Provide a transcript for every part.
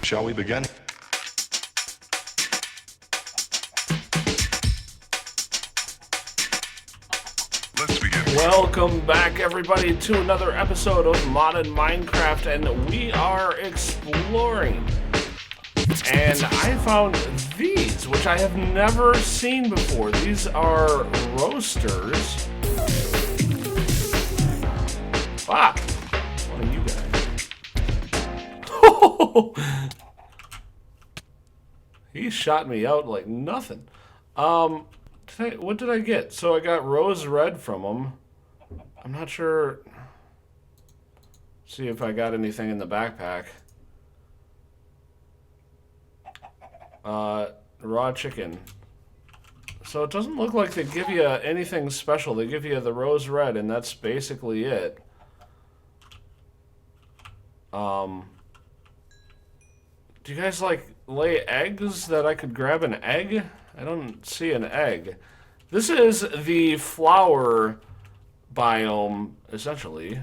Shall we begin? Let's begin. Welcome back, everybody, to another episode of Modded Minecraft, and we are exploring. And I found these, which I have never seen before. These are roasters. Ah, what are you guys? He shot me out like nothing. What did I get? So I got rose red from him. I'm not sure. See if I got anything in the backpack. Raw chicken. So it doesn't look like they give you anything special. They give you the rose red, and that's basically it. Do you guys like lay eggs that I could grab an egg? I don't see an egg. This is the flower biome, essentially.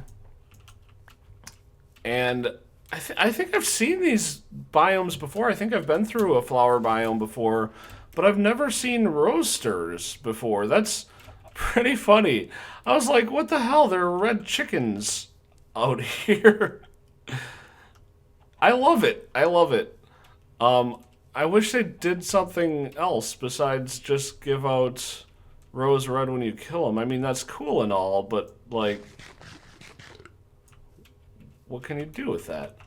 And I think I've seen these biomes before. I think I've been through a flower biome before, but I've never seen roasters before. That's pretty funny. I was like, what the hell? There are red chickens out here. I love it. I love it. I wish they did something else besides just give out rose red when you kill them. I mean, that's cool and all, but, like, what can you do with that?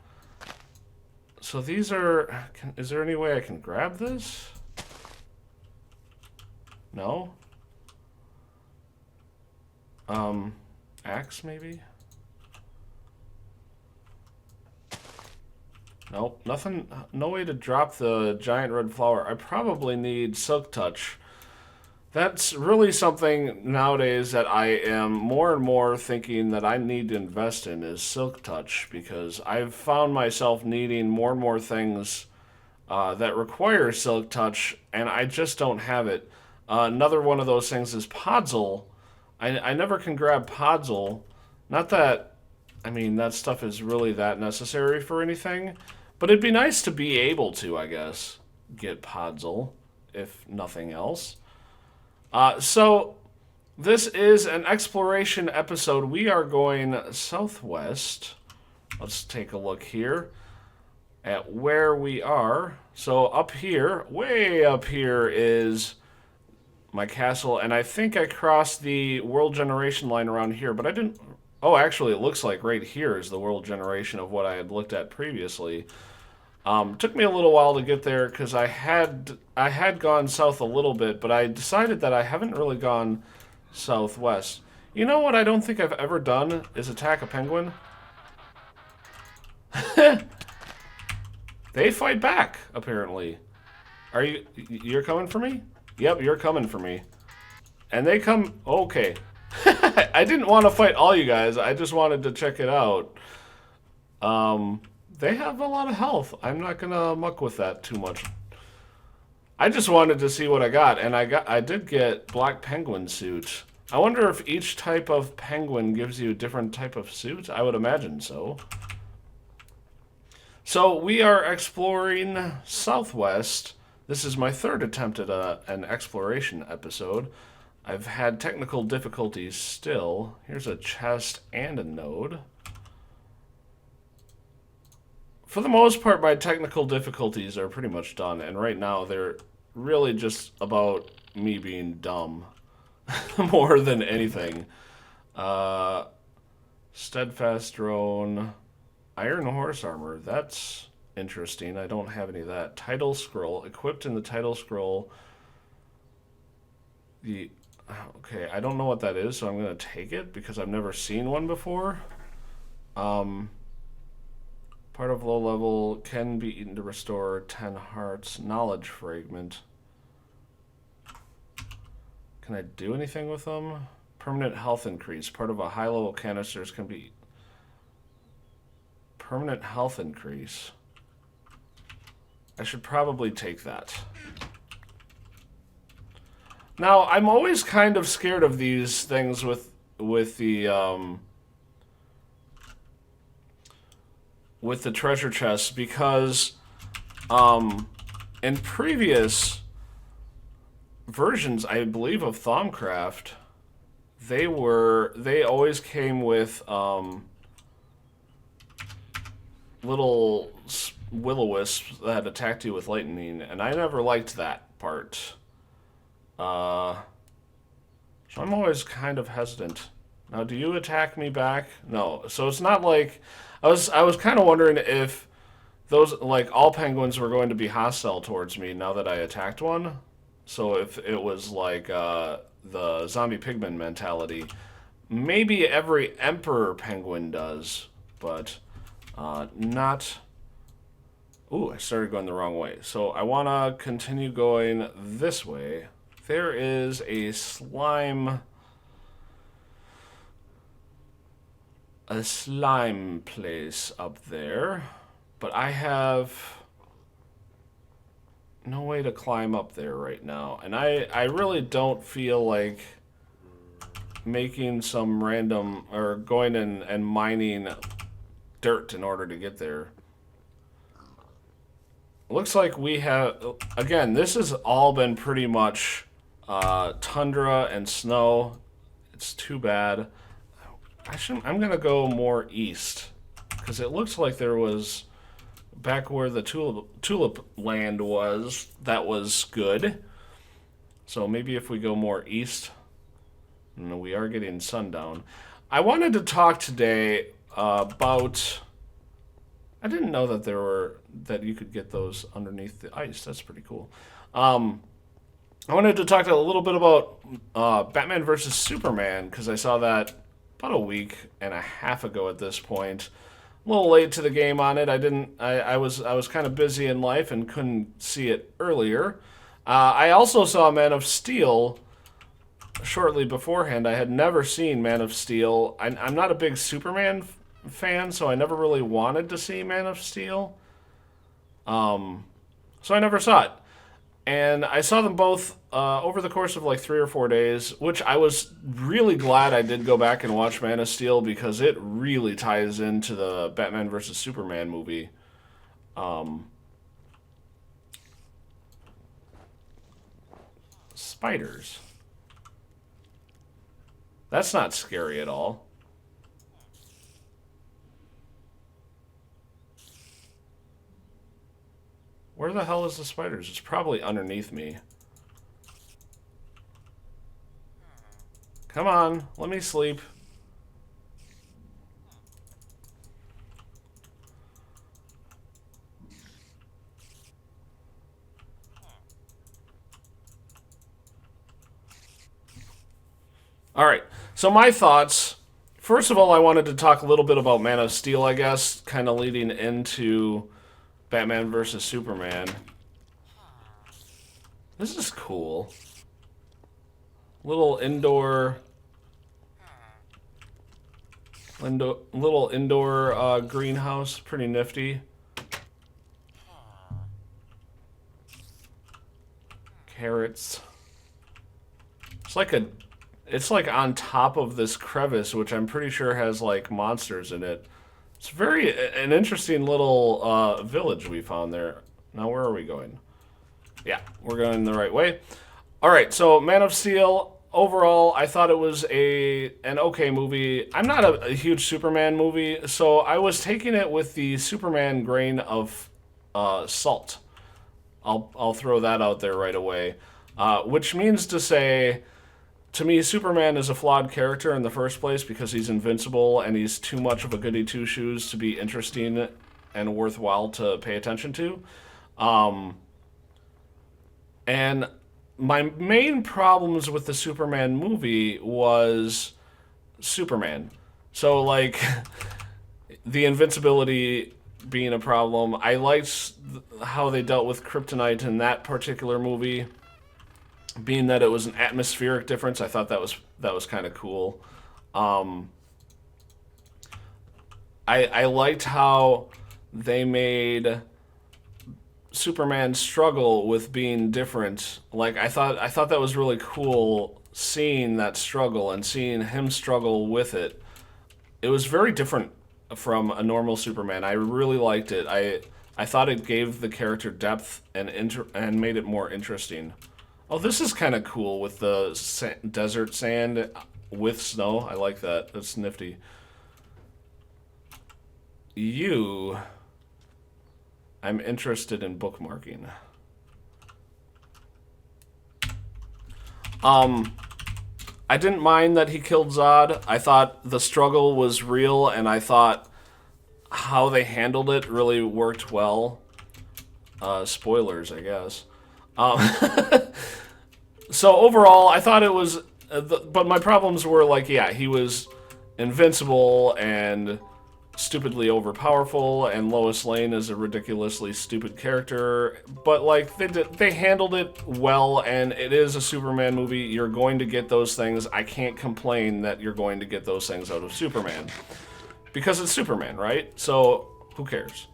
So these are... is there any way I can grab this? No? Axe, maybe? Nope, nothing, no way to drop the giant red flower. I probably need Silk Touch. That's really something nowadays that I am more and more thinking that I need to invest in is Silk Touch, because I've found myself needing more and more things that require Silk Touch, and I just don't have it. Another one of those things is Podzol. I never can grab Podzol. Not that, I mean, that stuff is really that necessary for anything. But it'd be nice to be able to, I guess, get Podzol, if nothing else. So, this is an exploration episode. We are going southwest. Let's take a look here at where we are. So, up here, way up here is my castle. And I think I crossed the world generation line around here, but I didn't... Oh, actually, it looks like right here is the world generation of what I had looked at previously. Took me a little while to get there because I had gone south a little bit, but I decided that I haven't really gone southwest. You know what I don't think I've ever done is attack a penguin? They fight back, apparently. You're coming for me? Yep, you're coming for me. And they come... Okay. I didn't want to fight all you guys. I just wanted to check it out. They have a lot of health. I'm not gonna muck with that too much. I just wanted to see what I got, and I did get black penguin suit. I wonder if each type of penguin gives you a different type of suit. I would imagine so. So we are exploring southwest. This is my third attempt at an exploration episode. I've had technical difficulties still. Here's a chest and a node. For the most part, my technical difficulties are pretty much done, and right now they're really just about me being dumb more than anything. Steadfast drone, iron horse armor, that's interesting. I don't have any of that. Title scroll, equipped in the title scroll. Okay, I don't know what that is, so I'm going to take it because I've never seen one before. Part of low level can be eaten to restore 10 hearts. Knowledge fragment. Can I do anything with them? Permanent health increase. Part of a high level canisters can be... Permanent health increase. I should probably take that. Now, I'm always kind of scared of these things with the treasure chests, because In previous versions, I believe, of Thaumcraft, they always came with little will-o-wisps that attacked you with lightning, and I never liked that part. So I'm always kind of hesitant. Now, do you attack me back? No. So it's not like I was kind of wondering if those, like, all penguins were going to be hostile towards me now that I attacked one. So if it was like the zombie pigman mentality, maybe every emperor penguin does, but not. Ooh, I started going the wrong way. So I want to continue going this way. There is a slime place up there, but I have no way to climb up there right now, and I really don't feel like making some random or going in and mining dirt in order to get there. Looks like we have, again, this has all been pretty much tundra and snow. It's too bad. I'm gonna go more east, because it looks like there was, back where the tulip land was, that was good. So maybe if we go more east. No, we are getting sundown. I wanted to talk today about, I didn't know that you could get those underneath the ice. That's pretty cool. I wanted to talk a little bit about Batman versus Superman, because I saw that about a week and a half ago at this point. A little late to the game on it. I was kind of busy in life and couldn't see it earlier. I also saw Man of Steel shortly beforehand. I had never seen Man of Steel. I'm not a big Superman fan, so I never really wanted to see Man of Steel. So I never saw it. And I saw them both over the course of like 3 or 4 days, which I was really glad I did go back and watch Man of Steel, because it really ties into the Batman versus Superman movie. Spiders. That's not scary at all. Where the hell is the spiders? It's probably underneath me. Come on, let me sleep. All right, so my thoughts. First of all, I wanted to talk a little bit about Man of Steel, I guess, kind of leading into Batman versus Superman. This is cool. Little indoor greenhouse, pretty nifty. Carrots. It's like on top of this crevice, which I'm pretty sure has like monsters in it. It's an interesting little village we found there. Now, where are we going? Yeah, we're going the right way. All right, so Man of Steel, overall, I thought it was an okay movie. I'm not a huge Superman movie, so I was taking it with the Superman grain of salt. I'll throw that out there right away. Which means to say, to me, Superman is a flawed character in the first place because he's invincible and he's too much of a goody two-shoes to be interesting and worthwhile to pay attention to. And my main problems with the Superman movie was Superman. So, like, the invincibility being a problem. I liked how they dealt with kryptonite in that particular movie. Being that it was an atmospheric difference, I thought that was kind of cool. I liked how they made Superman struggle with being different. Like, I thought that was really cool, seeing that struggle and seeing him struggle with it. It was very different from a normal Superman. I really liked it. I I thought it gave the character depth and made it more interesting. Oh, this is kind of cool with the desert sand with snow. I like that. That's nifty. I'm interested in bookmarking. I didn't mind that he killed Zod. I thought the struggle was real, and I thought how they handled it really worked well. Spoilers, I guess. So overall, I thought it was... but my problems were like, yeah, he was invincible and stupidly overpowerful, and Lois Lane is a ridiculously stupid character, but like they handled it well, and it is a Superman movie. You're going to get those things. I can't complain that you're going to get those things out of Superman because it's Superman, right? So who cares?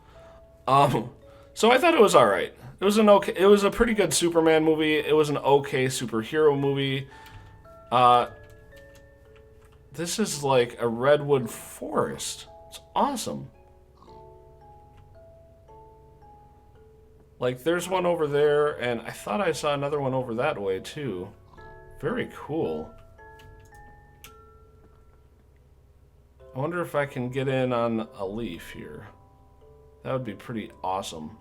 So I thought it was all right. It was a pretty good Superman movie. It was an okay superhero movie. This is like a redwood forest. It's awesome. Like, there's one over there, and I thought I saw another one over that way, too. Very cool. I wonder if I can get in on a leaf here. That would be pretty awesome.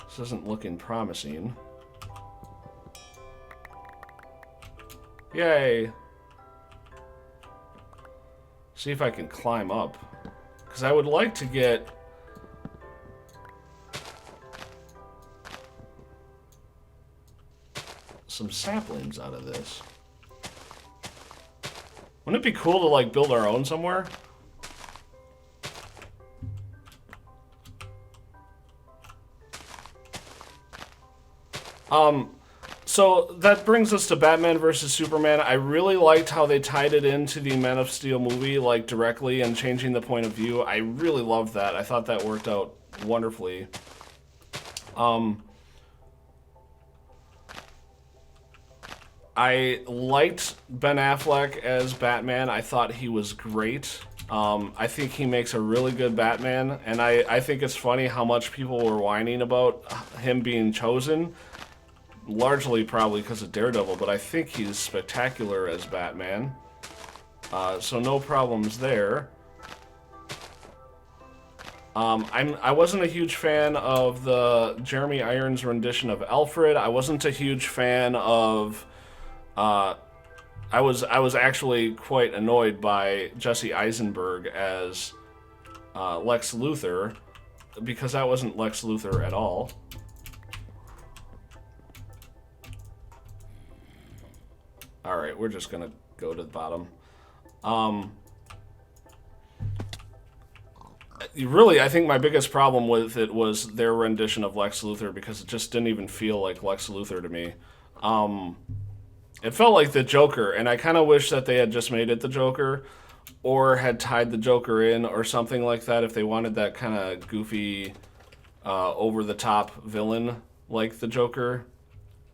This isn't looking promising. Yay! See if I can climb up. Because I would like to get... some saplings out of this. Wouldn't it be cool to, like, build our own somewhere? So that brings us to Batman versus Superman. I really liked how they tied it into the Man of Steel movie, like, directly, and changing the point of view. I really loved that. I thought that worked out wonderfully. I liked Ben Affleck as Batman. I thought he was great. I think he makes a really good Batman, and I think it's funny how much people were whining about him being chosen. Largely probably because of Daredevil, but I think he's spectacular as Batman. So no problems there. I wasn't a huge fan of the Jeremy Irons rendition of Alfred. I wasn't a huge fan of... I was actually quite annoyed by Jesse Eisenberg as Lex Luthor, because that wasn't Lex Luthor at all. Alright, we're just gonna go to the bottom. Really, I think my biggest problem with it was their rendition of Lex Luthor, because it just didn't even feel like Lex Luthor to me. It felt like the Joker, and I kind of wish that they had just made it the Joker, or had tied the Joker in, or something like that, if they wanted that kind of goofy, over-the-top villain like the Joker.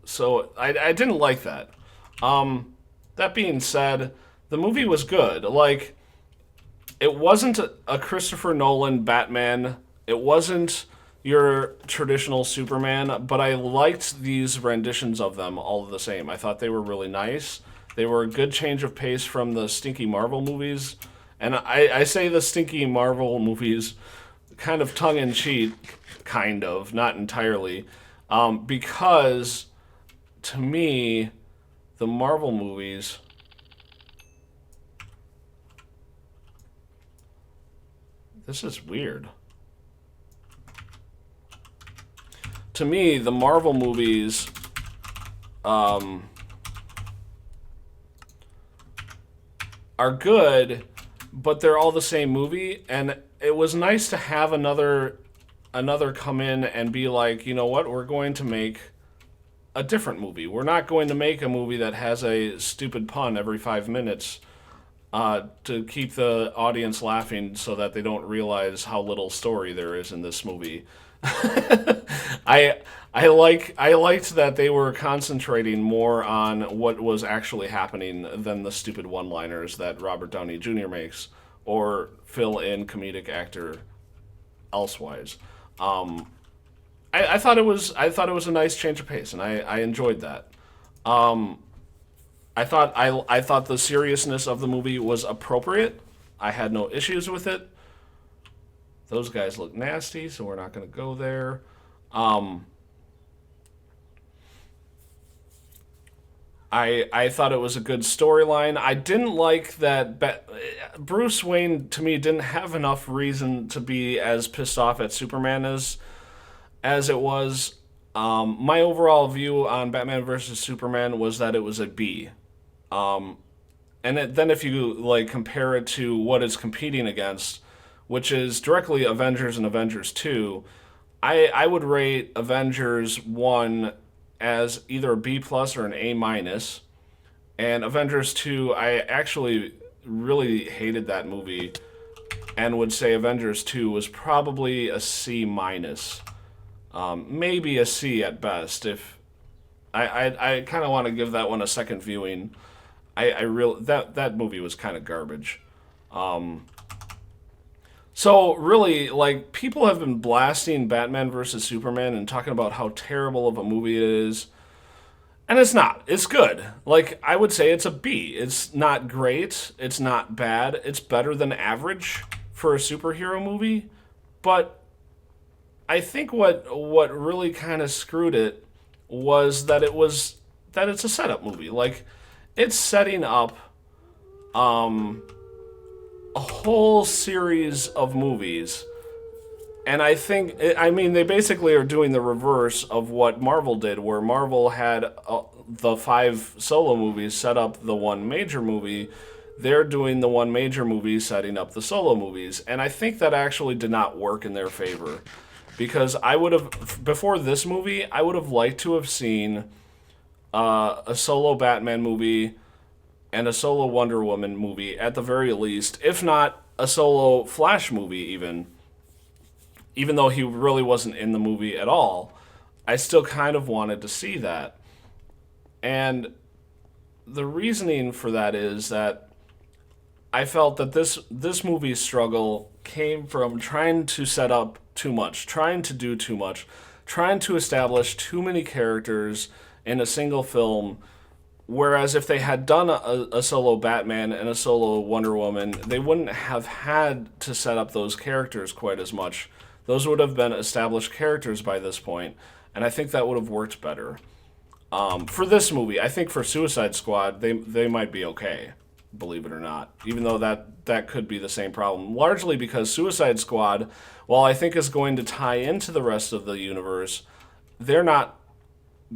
So, I didn't like that. That being said, the movie was good. Like, it wasn't a Christopher Nolan Batman. It wasn't your traditional Superman, but I liked these renditions of them all the same. I thought they were really nice. They were a good change of pace from the stinky Marvel movies. And I say the stinky Marvel movies kind of tongue-in-cheek, kind of, not entirely, because, to me, the Marvel movies... This is weird. To me, the Marvel movies are good, but they're all the same movie, and it was nice to have another come in and be like, you know what, we're going to make a different movie. We're not going to make a movie that has a stupid pun every 5 minutes to keep the audience laughing so that they don't realize how little story there is in this movie. I I liked that they were concentrating more on what was actually happening than the stupid one-liners that Robert Downey Jr. makes or fill in comedic actor elsewise. Um, I thought it was a nice change of pace, and I enjoyed that. Um, I thought the seriousness of the movie was appropriate. I had no issues with it. Those guys look nasty, so we're not going to go there. Um, I thought it was a good storyline. I didn't like that Bruce Wayne to me didn't have enough reason to be as pissed off at Superman as it was. My overall view on Batman versus Superman was that it was a B. Um, then if you like compare it to what it's competing against, which is directly Avengers and Avengers 2, I would rate Avengers 1 as either a B plus or an A minus. And Avengers 2, I actually really hated that movie and would say Avengers 2 was probably a C minus. Maybe a C at best. If I kind of want to give that one a second viewing. I real that movie was kind of garbage. So really, like, people have been blasting Batman versus Superman and talking about how terrible of a movie it is. And it's not. It's good. Like, I would say it's a B. It's not great. It's not bad. It's better than average for a superhero movie. But I think what really kind of screwed it was that it's a setup movie. Like, it's setting up a whole series of movies. And I mean, they basically are doing the reverse of what Marvel did, where Marvel had the 5 solo movies set up the one major movie. They're doing the one major movie setting up the solo movies. And I think that actually did not work in their favor. Because before this movie, I would have liked to have seen a solo Batman movie and a solo Wonder Woman movie at the very least, if not a solo Flash movie even though he really wasn't in the movie at all. I still kind of wanted to see that. And the reasoning for that is that I felt that this movie's struggle came from trying to set up too much, trying to do too much, trying to establish too many characters in a single film. Whereas if they had done a solo Batman and a solo Wonder Woman, they wouldn't have had to set up those characters quite as much. Those would have been established characters by this point, and I think that would have worked better. For this movie, I think for Suicide Squad, they might be okay, believe it or not. Even though that could be the same problem. Largely because Suicide Squad, while I think is going to tie into the rest of the universe, they're not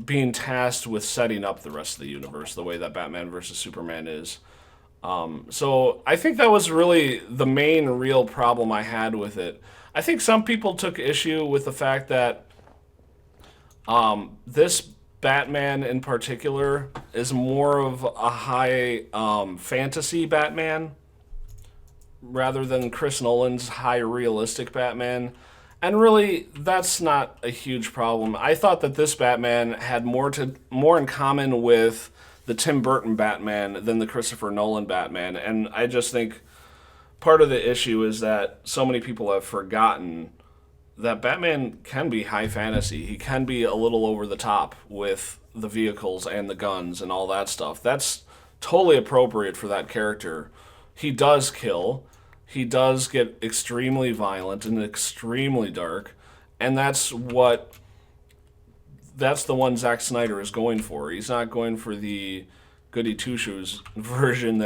being tasked with setting up the rest of the universe the way that Batman versus Superman is. So I think that was really the main real problem I had with it. I think some people took issue with the fact that this Batman in particular is more of a high fantasy Batman rather than Chris Nolan's high realistic Batman. And really, that's not a huge problem. I thought that this Batman had more in common with the Tim Burton Batman than the Christopher Nolan Batman. And I just think part of the issue is that so many people have forgotten that Batman can be high fantasy. He can be a little over the top with the vehicles and the guns and all that stuff. That's totally appropriate for that character. He does kill. He does get extremely violent and extremely dark. And that's the one Zack Snyder is going for. He's not going for the goody two-shoes version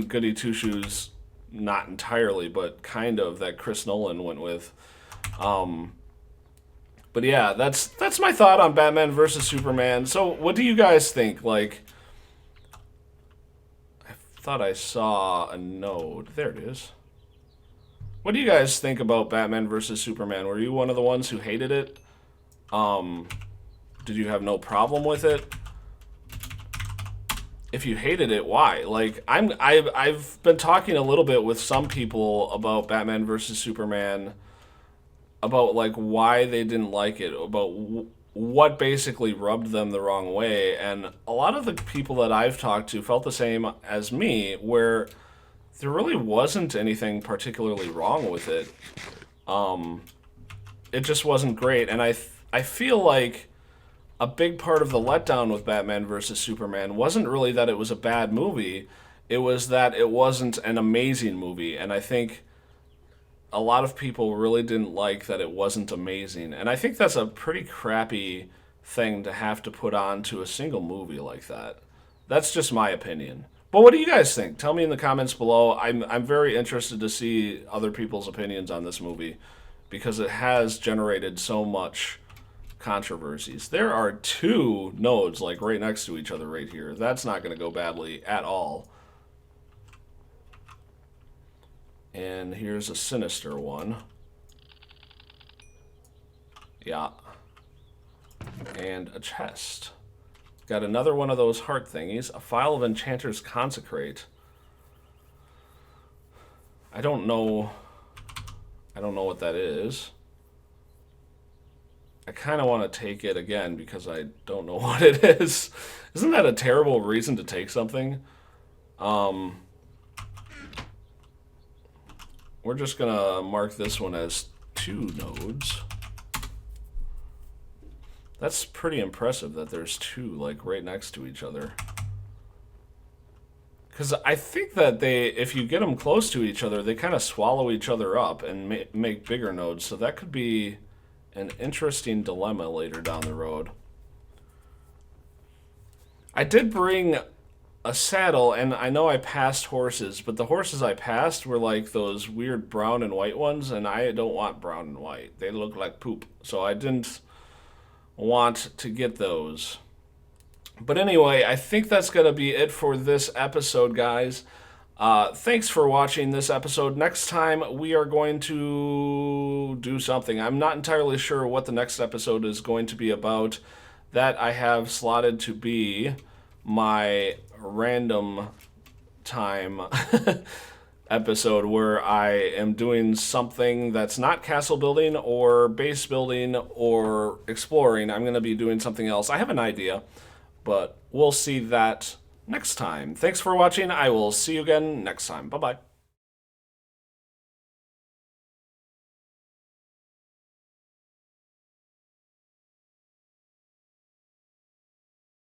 goody two-shoes not entirely, but kind of, that Chris Nolan went with. But yeah, that's my thought on Batman versus Superman. So what do you guys think? Like, I thought I saw a node. There it is. What do you guys think about Batman versus Superman? Were you one of the ones who hated it? Did you have no problem with it? If you hated it, why? Like, I've been talking a little bit with some people about Batman versus Superman, about like why they didn't like it, about what basically rubbed them the wrong way. And a lot of the people that I've talked to felt the same as me, where there really wasn't anything particularly wrong with it. It just wasn't great. And I feel like a big part of the letdown with Batman vs. Superman wasn't really that it was a bad movie. It was that it wasn't an amazing movie. And I think a lot of people really didn't like that it wasn't amazing. And I think that's a pretty crappy thing to have to put on to a single movie like that. That's just my opinion. But what do you guys think? Tell me in the comments below. I'm very interested to see other people's opinions on this movie because it has generated so much controversies. There are two nodes like right next to each other right here. That's not going to go badly at all. And here's a sinister one. Yeah. And a chest. Got another one of those heart thingies. A file of Enchanter's Consecrate. I don't know what that is. I kind of want to take it again because I don't know what it is. Isn't that a terrible reason to take something? We're just going to mark this one as 2 nodes. That's pretty impressive that there's 2, like, right next to each other. Because I think that if you get them close to each other, they kind of swallow each other up and make bigger nodes. So that could be an interesting dilemma later down the road. I did bring a saddle, and I know I passed horses, but the horses I passed were like those weird brown and white ones, and I don't want brown and white. They look like poop, so I didn't want to get those. But anyway, I think that's going to be it for this episode, guys. Thanks for watching this episode. Next time, we are going to do something. I'm not entirely sure what the next episode is going to be about. That I have slotted to be my random time episode where I am doing something that's not castle building or base building or exploring. I'm going to be doing something else. I have an idea, but we'll see that next time. Thanks for watching. I will see you again next time. Bye-bye.